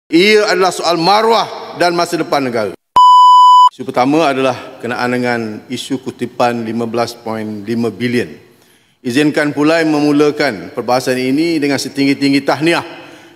Ia adalah soal maruah dan masa depan negara. Isu pertama adalah kenaan dengan isu kutipan 15.5 bilion. Izinkan pula memulakan perbahasan ini dengan setinggi-tinggi tahniah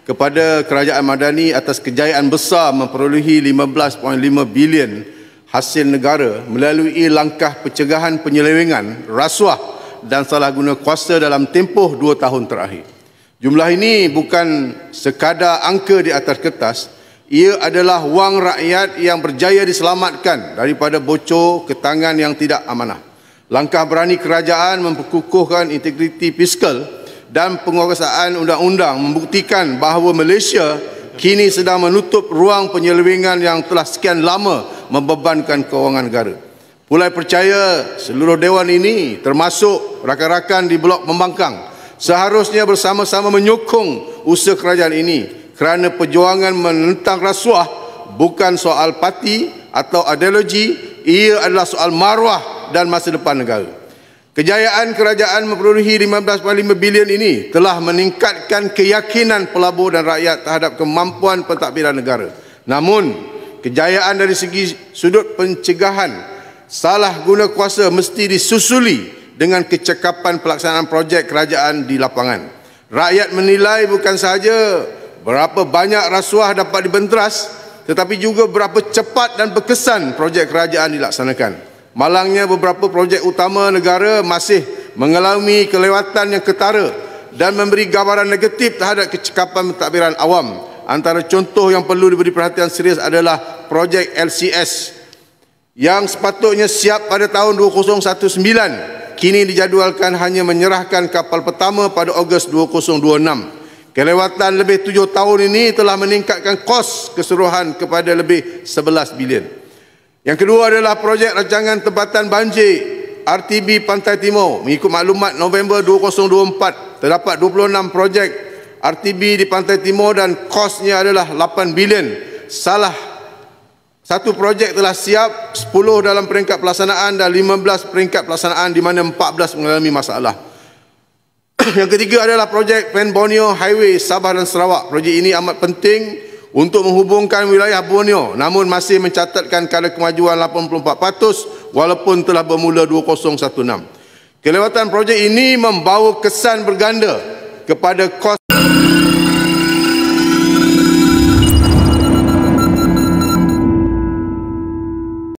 kepada Kerajaan Madani atas kejayaan besar memperolehi 15.5 bilion hasil negara melalui langkah pencegahan penyelewengan, rasuah dan salah guna kuasa dalam tempoh 2 tahun terakhir. Jumlah ini bukan sekadar angka di atas kertas, ia adalah wang rakyat yang berjaya diselamatkan daripada bocor ke tangan yang tidak amanah. Langkah berani kerajaan memperkukuhkan integriti fiskal dan penguasaan undang-undang membuktikan bahawa Malaysia kini sedang menutup ruang penyelewengan yang telah sekian lama membebankan kewangan negara. Pulai percaya seluruh Dewan ini termasuk rakan-rakan di Blok Pembangkang seharusnya bersama-sama menyokong usaha kerajaan ini kerana perjuangan menentang rasuah bukan soal parti atau ideologi, ia adalah soal maruah dan masa depan negara. Kejayaan kerajaan memperolehi 15.5 bilion ini telah meningkatkan keyakinan pelabur dan rakyat terhadap kemampuan pentadbiran negara. Namun, kejayaan dari segi sudut pencegahan salah guna kuasa mesti disusuli dengan kecekapan pelaksanaan projek kerajaan di lapangan. Rakyat menilai bukan sahaja berapa banyak rasuah dapat dibenteras, tetapi juga berapa cepat dan berkesan projek kerajaan dilaksanakan. Malangnya beberapa projek utama negara masih mengalami kelewatan yang ketara dan memberi gambaran negatif terhadap kecekapan pentadbiran awam. Antara contoh yang perlu diberi perhatian serius adalah projek LCS yang sepatutnya siap pada tahun 2019. Kini dijadualkan hanya menyerahkan kapal pertama pada Ogos 2026. Kelewatan lebih 7 tahun ini telah meningkatkan kos keseluruhan kepada lebih 11 bilion. Yang kedua adalah projek rancangan tempatan banjir RTB Pantai Timur. Mengikut maklumat November 2024, terdapat 26 projek RTB di Pantai Timur dan kosnya adalah 8 bilion. Satu projek telah siap, 10 dalam peringkat pelaksanaan dan 15 peringkat pelaksanaan di mana 14 mengalami masalah. Yang ketiga adalah projek Pen Borneo Highway Sabah dan Sarawak. Projek ini amat penting untuk menghubungkan wilayah Borneo namun masih mencatatkan kadar kemajuan 84% walaupun telah bermula 2016. Kelewatan projek ini membawa kesan berganda kepada kos